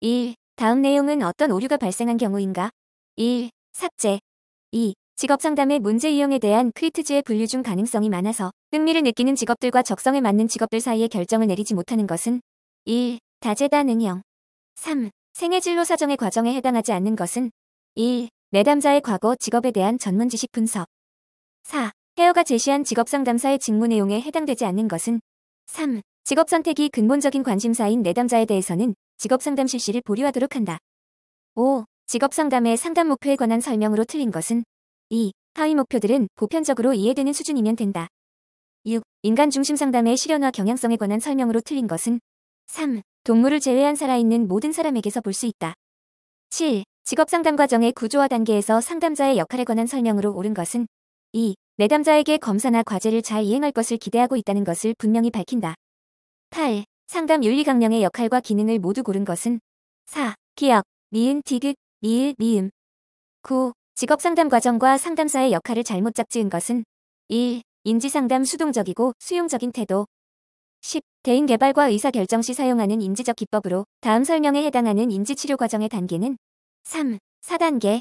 1. 다음 내용은 어떤 오류가 발생한 경우인가? 1. 삭제. 2. 직업상담의 문제 유형에 대한 퀴트즈의 분류 중 가능성이 많아서 흥미를 느끼는 직업들과 적성에 맞는 직업들 사이에 결정을 내리지 못하는 것은 1. 다재다능 응용. 3. 생애진로 사정의 과정에 해당하지 않는 것은 1. 내담자의 과거 직업에 대한 전문 지식 분석. 4. 헤어가 제시한 직업상담사의 직무 내용에 해당되지 않는 것은 3. 직업 선택이 근본적인 관심사인 내담자에 대해서는 직업상담 실시를 보류하도록 한다. 5. 직업상담의 상담 목표에 관한 설명으로 틀린 것은 2. 하위 목표들은 보편적으로 이해되는 수준이면 된다. 6. 인간 중심 상담의 실현화 경향성에 관한 설명으로 틀린 것은 3. 동물을 제외한 살아있는 모든 사람에게서 볼 수 있다. 7. 직업상담 과정의 구조화 단계에서 상담자의 역할에 관한 설명으로 옳은 것은 2. 내담자에게 검사나 과제를 잘 이행할 것을 기대하고 있다는 것을 분명히 밝힌다. 8. 상담 윤리 강령의 역할과 기능을 모두 고른 것은 4. 기억, 미은, 디귿, 미을, 미음. 9. 직업상담 과정과 상담사의 역할을 잘못 짝지은 것은 1. 인지상담 수동적이고 수용적인 태도. 10. 대인개발과 의사결정 시 사용하는 인지적 기법으로 다음 설명에 해당하는 인지치료 과정의 단계는 3. 4단계.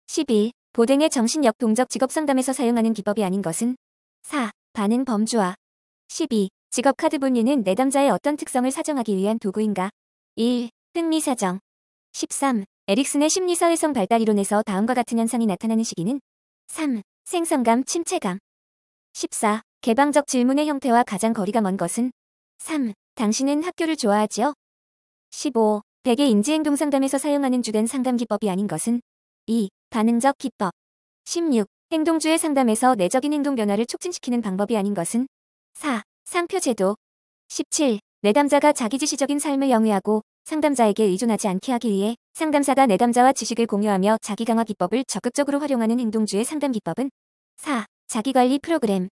11. 보댕의 정신력 동적 직업상담에서 사용하는 기법이 아닌 것은 4. 반응 범주화. 12. 직업카드 분류는 내담자의 어떤 특성을 사정하기 위한 도구인가? 1. 흥미사정. 13. 에릭슨의 심리사회성 발달 이론에서 다음과 같은 현상이 나타나는 시기는 3. 생성감, 침체감. 14. 개방적 질문의 형태와 가장 거리가 먼 것은 3. 당신은 학교를 좋아하지요? 15. 대개 인지행동 상담에서 사용하는 주된 상담 기법이 아닌 것은 2. 반응적 기법. 16. 행동주의 상담에서 내적인 행동 변화를 촉진시키는 방법이 아닌 것은 4. 상표제도. 17. 내담자가 자기지시적인 삶을 영위하고 상담자에게 의존하지 않게 하기 위해 상담사가 내담자와 지식을 공유하며 자기강화 기법을 적극적으로 활용하는 행동주의 상담 기법은 4. 자기관리 프로그램.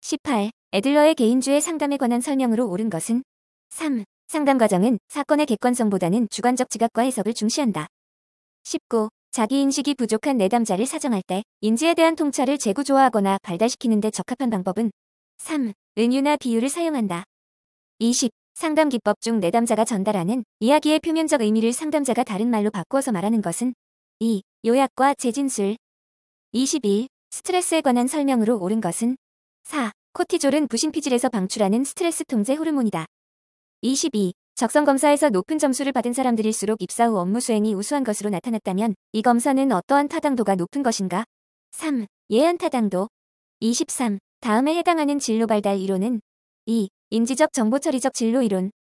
18. 애들러의 개인주의 상담에 관한 설명으로 옳은 것은 3. 상담 과정은 사건의 객관성보다는 주관적 지각과 해석을 중시한다. 19. 자기인식이 부족한 내담자를 사정할 때 인지에 대한 통찰을 재구조화하거나 발달시키는 데 적합한 방법은 3. 은유나 비유를 사용한다. 20. 상담 기법 중 내담자가 전달하는 이야기의 표면적 의미를 상담자가 다른 말로 바꾸어서 말하는 것은 2. 요약과 재진술. 21. 스트레스에 관한 설명으로 옳은 것은 4. 코티졸은 부신피질에서 방출하는 스트레스 통제 호르몬이다. 22. 적성검사에서 높은 점수를 받은 사람들일수록 입사 후 업무 수행이 우수한 것으로 나타났다면 이 검사는 어떠한 타당도가 높은 것인가? 3. 예한 타당도. 23. 다음에 해당하는 진로 발달 이론은 2. 인지적 정보처리적 진로 이론.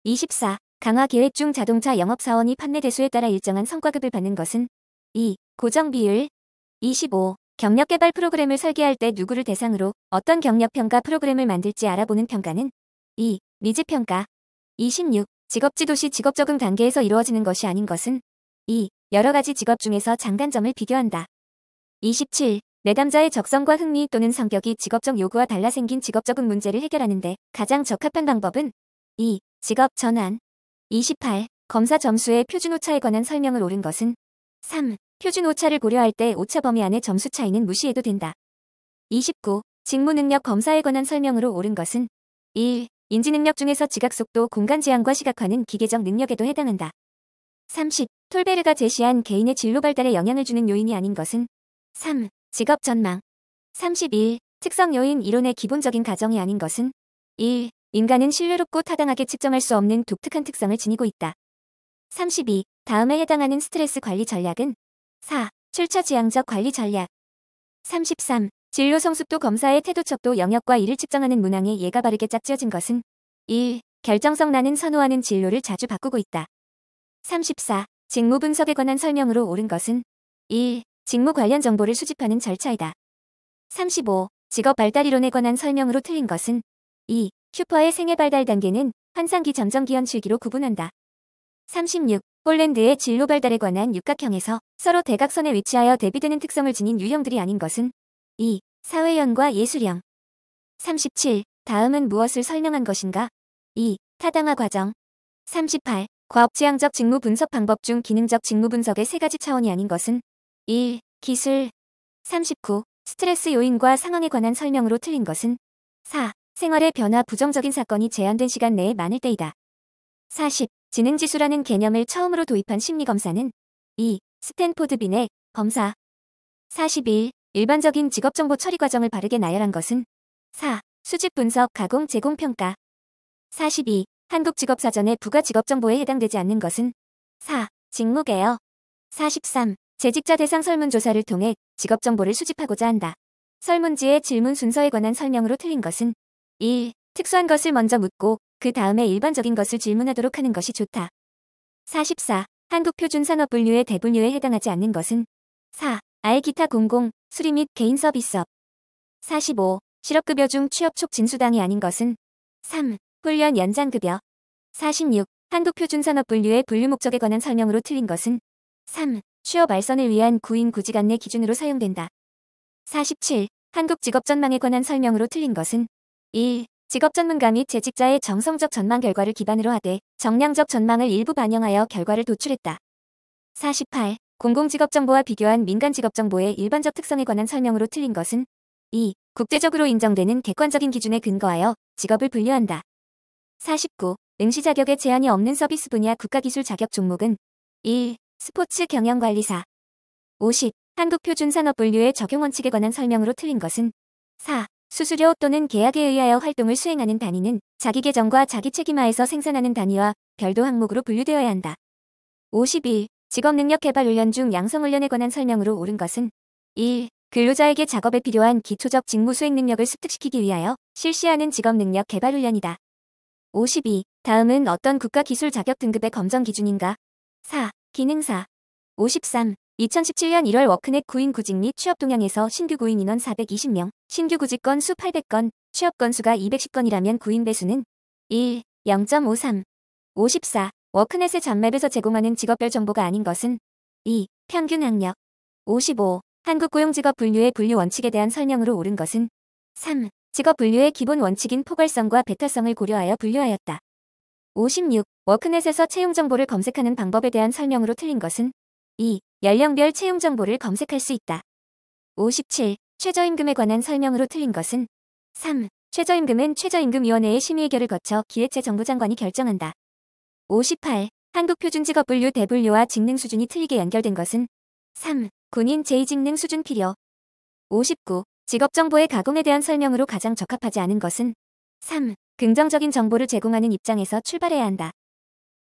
24. 강화 계획 중 자동차 영업사원이 판매 대수에 따라 일정한 성과급을 받는 것은 2. 고정 비율. 25. 경력 개발 프로그램을 설계할 때 누구를 대상으로 어떤 경력 평가 프로그램을 만들지 알아보는 평가는 2. 니즈 평가. 26. 직업지도 시 직업 적응 단계에서 이루어지는 것이 아닌 것은 2. 여러 가지 직업 중에서 장단점을 비교한다. 27. 내담자의 적성과 흥미 또는 성격이 직업적 요구와 달라 생긴 직업 적응 문제를 해결하는데 가장 적합한 방법은 2. 직업 전환. 28. 검사 점수의 표준 오차에 관한 설명을 옳은 것은 3. 표준 오차를 고려할 때 오차 범위 안의 점수 차이는 무시해도 된다. 29. 직무 능력 검사에 관한 설명으로 옳은 것은 1. 인지능력 중에서 지각속도, 공간지향과 시각화는 기계적 능력에도 해당한다. 30. 톨베르가 제시한 개인의 진로 발달에 영향을 주는 요인이 아닌 것은 3. 직업 전망. 31. 특성 요인 이론의 기본적인 가정이 아닌 것은 1. 인간은 신뢰롭고 타당하게 측정할 수 없는 독특한 특성을 지니고 있다. 32. 다음에 해당하는 스트레스 관리 전략은 4. 출처 지향적 관리 전략. 33. 진로 성숙도 검사의 태도 척도 영역과 이를 측정하는 문항에 예가 바르게 짝지어진 것은 1. 결정성 나는 선호하는 진로를 자주 바꾸고 있다. 34. 직무 분석에 관한 설명으로 옳은 것은 1. 직무 관련 정보를 수집하는 절차이다. 35. 직업 발달 이론에 관한 설명으로 틀린 것은 2. 큐퍼의 생애 발달 단계는 환상기 점정기현 실기로 구분한다. 36. 폴란드의 진로 발달에 관한 육각형에서 서로 대각선에 위치하여 대비되는 특성을 지닌 유형들이 아닌 것은 2. 사회형과 예술형. 37. 다음은 무엇을 설명한 것인가? 2. 타당화 과정. 38. 과업지향적 직무 분석 방법 중 기능적 직무 분석의 세 가지 차원이 아닌 것은 1. 기술. 39. 스트레스 요인과 상황에 관한 설명으로 틀린 것은 4. 생활의 변화 부정적인 사건이 제한된 시간 내에 많을 때이다. 40. 지능지수라는 개념을 처음으로 도입한 심리검사는 2. 스탠포드 비넷 검사. 41. 일반적인 직업정보 처리 과정을 바르게 나열한 것은 4. 수집 분석 가공 제공 평가. 42. 한국직업사전의 부가 직업정보에 해당되지 않는 것은 4. 직무개혁. 43. 재직자 대상 설문조사를 통해 직업정보를 수집하고자 한다. 설문지의 질문 순서에 관한 설명으로 틀린 것은 1. 특수한 것을 먼저 묻고 그 다음에 일반적인 것을 질문하도록 하는 것이 좋다. 44. 한국표준산업분류의 대분류에 해당하지 않는 것은 4. 아예 기타 공공, 수리 및 개인 서비스업. 45. 실업급여 중 취업 촉 진수당이 아닌 것은 3. 훈련 연장급여. 46. 한국표준산업분류의 분류 목적에 관한 설명으로 틀린 것은 3. 취업 알선을 위한 구인 구직 안내 기준으로 사용된다. 47. 한국직업전망에 관한 설명으로 틀린 것은 1. 직업전문가 및 재직자의 정성적 전망 결과를 기반으로 하되 정량적 전망을 일부 반영하여 결과를 도출했다. 48. 공공직업정보와 비교한 민간직업정보의 일반적 특성에 관한 설명으로 틀린 것은 2. 국제적으로 인정되는 객관적인 기준에 근거하여 직업을 분류한다. 49. 응시 자격에 제한이 없는 서비스 분야 국가기술 자격 종목은 1. 스포츠 경영관리사. 50. 한국표준산업분류의 적용 원칙에 관한 설명으로 틀린 것은 4. 수수료 또는 계약에 의하여 활동을 수행하는 단위는 자기 계정과 자기 책임하에서 생산하는 단위와 별도 항목으로 분류되어야 한다. 51. 직업능력개발훈련 중 양성훈련에 관한 설명으로 옳은 것은 1. 근로자에게 작업에 필요한 기초적 직무 수행 능력을 습득시키기 위하여 실시하는 직업능력개발훈련이다. 52. 다음은 어떤 국가기술 자격 등급의 검정 기준인가? 4. 기능사. 53. 2017년 1월 워크넷 구인 구직 및 취업 동향에서 신규 구인 인원 420명, 신규 구직 건수 800건, 취업 건수가 210건이라면 구인 배수는 1. 0.53. 54. 워크넷의 잡맵에서 제공하는 직업별 정보가 아닌 것은 2. 평균 학력. 55. 한국고용직업 분류의 분류 원칙에 대한 설명으로 옳은 것은 3. 직업 분류의 기본 원칙인 포괄성과 배타성을 고려하여 분류하였다. 56. 워크넷에서 채용 정보를 검색하는 방법에 대한 설명으로 틀린 것은 2. 연령별 채용 정보를 검색할 수 있다. 57. 최저임금에 관한 설명으로 틀린 것은 3. 최저임금은 최저임금위원회의 심의의결을 거쳐 기획재정부 장관이 결정한다. 58. 한국표준직업분류 대분류와 직능 수준이 틀리게 연결된 것은 3. 군인 제2직능 수준 필요. 59. 직업정보의 가공에 대한 설명으로 가장 적합하지 않은 것은 3. 긍정적인 정보를 제공하는 입장에서 출발해야 한다.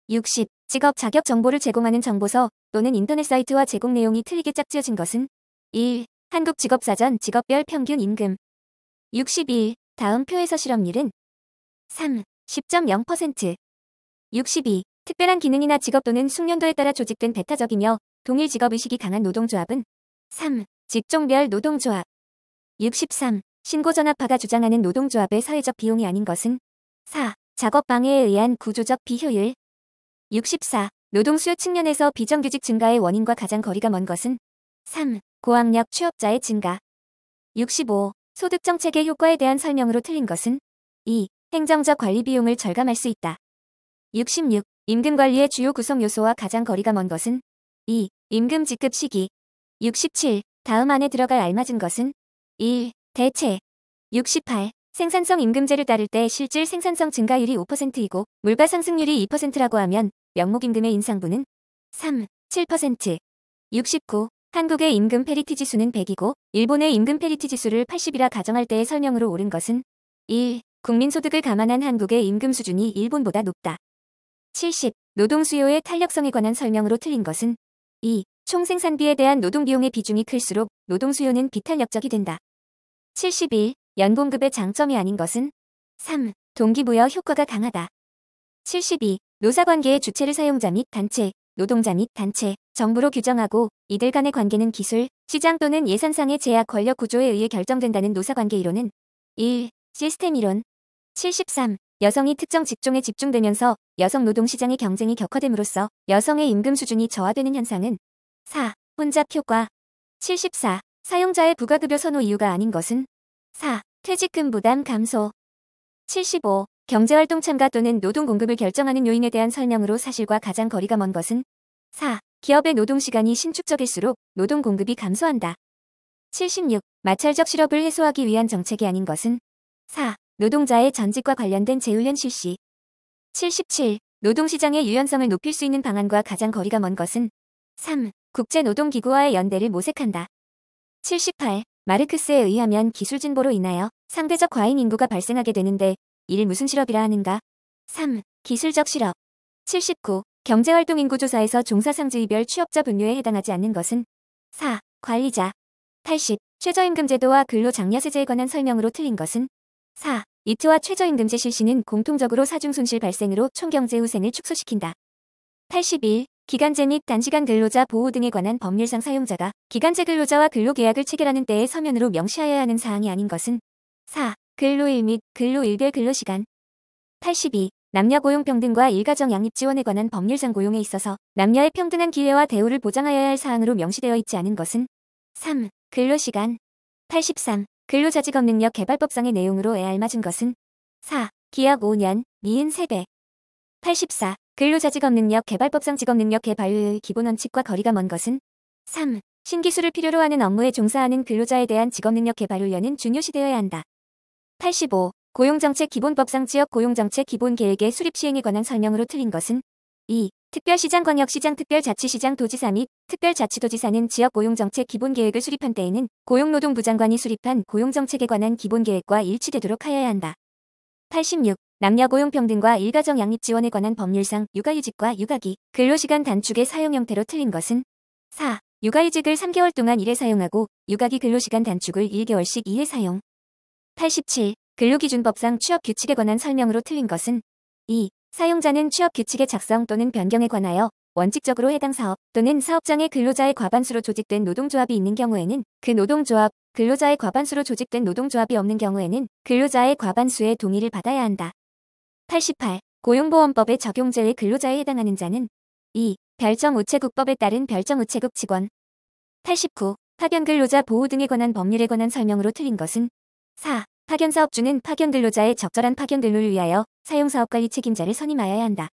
60. 직업 자격 정보를 제공하는 정보서 또는 인터넷 사이트와 제공 내용이 틀리게 짝지어진 것은 1. 한국직업사전 직업별 평균 임금. 61. 다음 표에서 실업률은 3. 10.0%. 62. 특별한 기능이나 직업 또는 숙련도에 따라 조직된 배타적이며 동일 직업의식이 강한 노동조합은 3. 직종별 노동조합. 63. 신고전압파가 주장하는 노동조합의 사회적 비용이 아닌 것은 4. 작업방해에 의한 구조적 비효율. 64. 노동수요 측면에서 비정규직 증가의 원인과 가장 거리가 먼 것은 3. 고학력 취업자의 증가. 65. 소득정책의 효과에 대한 설명으로 틀린 것은 2. 행정적 관리 비용을 절감할 수 있다. 66. 임금관리의 주요 구성 요소와 가장 거리가 먼 것은 2. 임금 지급 시기. 67. 다음 안에 들어갈 알맞은 것은 1. 대체. 68. 생산성 임금제를 따를 때 실질 생산성 증가율이 5%이고 물가 상승률이 2%라고 하면 명목임금의 인상분은 3. 7%. 69. 한국의 임금 페리티 지수는 100이고 일본의 임금 페리티 지수를 80이라 가정할 때의 설명으로 옳은 것은 1. 국민소득을 감안한 한국의 임금 수준이 일본보다 높다. 70. 노동 수요의 탄력성에 관한 설명으로 틀린 것은 2. 총생산비에 대한 노동비용의 비중이 클수록 노동 수요는 비탄력적이 된다. 71. 연봉급의 장점이 아닌 것은 3. 동기부여 효과가 강하다. 72. 노사관계의 주체를 사용자 및 단체, 노동자 및 단체, 정부로 규정하고 이들 간의 관계는 기술, 시장 또는 예산상의 제약 권력 구조에 의해 결정된다는 노사관계 이론은 1. 시스템 이론. 73. 여성이 특정 직종에 집중되면서 여성 노동시장의 경쟁이 격화됨으로써 여성의 임금 수준이 저하되는 현상은 4. 혼잡 효과. 74. 사용자의 부가급여 선호 이유가 아닌 것은 4. 퇴직금 부담 감소. 75. 경제활동 참가 또는 노동 공급을 결정하는 요인에 대한 설명으로 사실과 가장 거리가 먼 것은 4. 기업의 노동시간이 신축적일수록 노동 공급이 감소한다. 76. 마찰적 실업을 해소하기 위한 정책이 아닌 것은 4. 노동자의 전직과 관련된 재훈련 실시. 77. 노동시장의 유연성을 높일 수 있는 방안과 가장 거리가 먼 것은 3. 국제노동기구와의 연대를 모색한다. 78. 마르크스에 의하면 기술 진보로 인하여 상대적 과잉 인구가 발생하게 되는데 이를 무슨 실업이라 하는가? 3. 기술적 실업. 79. 경제활동 인구조사에서 종사상지이별 취업자 분류에 해당하지 않는 것은 4. 관리자. 80. 최저임금제도와 근로장려세제에 관한 설명으로 틀린 것은 4. 이트와 최저임금제 실시는 공통적으로 사중손실 발생으로 총경제 후생을 축소시킨다. 81. 기간제 및 단시간 근로자 보호 등에 관한 법률상 사용자가 기간제 근로자와 근로계약을 체결하는 때에 서면으로 명시하여야 하는 사항이 아닌 것은 4. 근로일 및 근로일별 근로시간. 82. 남녀 고용평등과 일가정 양립 지원에 관한 법률상 고용에 있어서 남녀의 평등한 기회와 대우를 보장하여야 할 사항으로 명시되어 있지 않은 것은 3. 근로시간. 83. 근로자직업능력 개발법상의 내용으로 알맞은 것은 4. 기약 5년, 미은 3배. 84. 근로자직업능력 개발법상 직업능력 개발의 기본 원칙과 거리가 먼 것은 3. 신기술을 필요로 하는 업무에 종사하는 근로자에 대한 직업능력 개발 훈련은 중요시되어야 한다. 85. 고용정책 기본법상 지역 고용정책 기본계획의 수립 시행에 관한 설명으로 틀린 것은 2. 특별시장 광역시장 특별자치시장 도지사 및 특별자치도지사는 지역 고용정책 기본계획을 수립한 때에는 고용노동부 장관이 수립한 고용정책에 관한 기본계획과 일치되도록 하여야 한다. 86. 남녀 고용평등과 일가정 양립 지원에 관한 법률상 육아휴직과 육아기, 근로시간 단축의 사용 형태로 틀린 것은 4. 육아휴직을 3개월 동안 1회 사용하고 육아기 근로시간 단축을 1개월씩 2회 사용. 87. 근로기준법상 취업규칙에 관한 설명으로 틀린 것은 2. 사용자는 취업규칙의 작성 또는 변경에 관하여 원칙적으로 해당 사업 또는 사업장의 근로자의 과반수로 조직된 노동조합이 있는 경우에는 그 노동조합, 근로자의 과반수로 조직된 노동조합이 없는 경우에는 근로자의 과반수의 동의를 받아야 한다. 88. 고용보험법의 적용제의 근로자에 해당하는 자는 2. 별정우체국법에 따른 별정우체국 직원. 89. 파견근로자 보호 등에 관한 법률에 관한 설명으로 틀린 것은 4. 파견사업주는 파견근로자의 적절한 파견근로를 위하여 사용사업관리 책임자를 선임하여야 한다.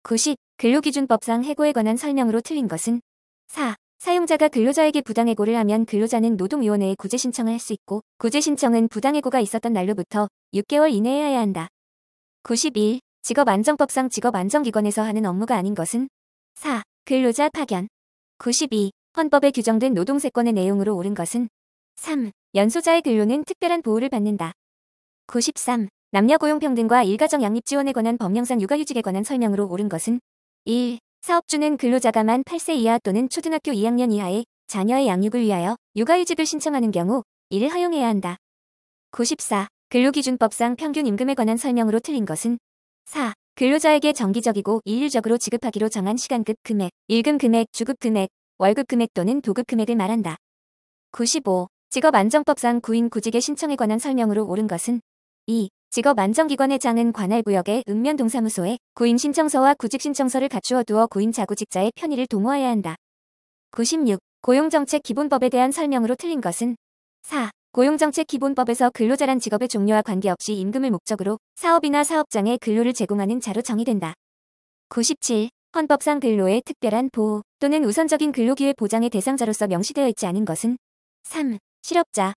90. 근로기준법상 해고에 관한 설명으로 틀린 것은 4. 사용자가 근로자에게 부당해고를 하면 근로자는 노동위원회에 구제 신청을 할 수 있고 구제 신청은 부당해고가 있었던 날로부터 6개월 이내에 해야 한다. 91. 직업안정법상 직업안정기관에서 하는 업무가 아닌 것은 4. 근로자 파견. 92. 헌법에 규정된 노동세권의 내용으로 옳은 것은 3. 연소자의 근로는 특별한 보호를 받는다. 93. 남녀 고용평등과 일가정 양립 지원에 관한 법령상 육아휴직에 관한 설명으로 옳은 것은 1. 사업주는 근로자가 만 8세 이하 또는 초등학교 2학년 이하의 자녀의 양육을 위하여 육아휴직을 신청하는 경우 이를 허용해야 한다. 94. 근로기준법상 평균 임금에 관한 설명으로 틀린 것은 4. 근로자에게 정기적이고 일률적으로 지급하기로 정한 시간급 금액, 일금 금액, 주급 금액, 월급 금액 또는 도급 금액을 말한다. 95. 직업안정법상 구인 구직의 신청에 관한 설명으로 옳은 것은 2. 직업안정기관의 장은 관할구역의 읍면동사무소에 구인 신청서와 구직 신청서를 갖추어 두어 구인 자구직자의 편의를 도모하여야 한다. 96. 고용정책 기본법에 대한 설명으로 틀린 것은 4. 고용정책 기본법에서 근로자란 직업의 종류와 관계없이 임금을 목적으로 사업이나 사업장에 근로를 제공하는 자로 정의된다. 97. 헌법상 근로의 특별한 보호 또는 우선적인 근로기회 보장의 대상자로서 명시되어 있지 않은 것은 3. 실업자.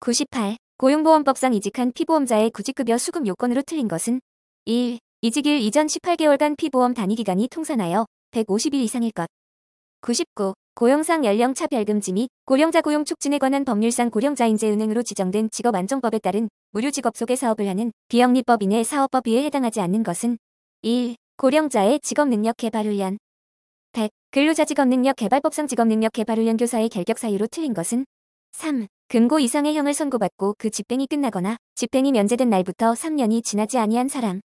98. 고용보험법상 이직한 피보험자의 구직급여 수급 요건으로 틀린 것은 1. 이직일 이전 18개월간 피보험 단위기간이 통산하여 150일 이상일 것. 99. 고용상 연령 차별금지 및 고령자 고용 촉진에 관한 법률상 고령자인재은행으로 지정된 직업안정법에 따른 무료직업 속에 사업을 하는 비영리법인의 사업법위에 해당하지 않는 것은 1. 고령자의 직업능력 개발훈련. 100. 근로자 직업능력 개발법상 직업능력 개발훈련 교사의 결격 사유로 틀린 것은 3. 금고 이상의 형을 선고받고 그 집행이 끝나거나 집행이 면제된 날부터 3년이 지나지 아니한 사람.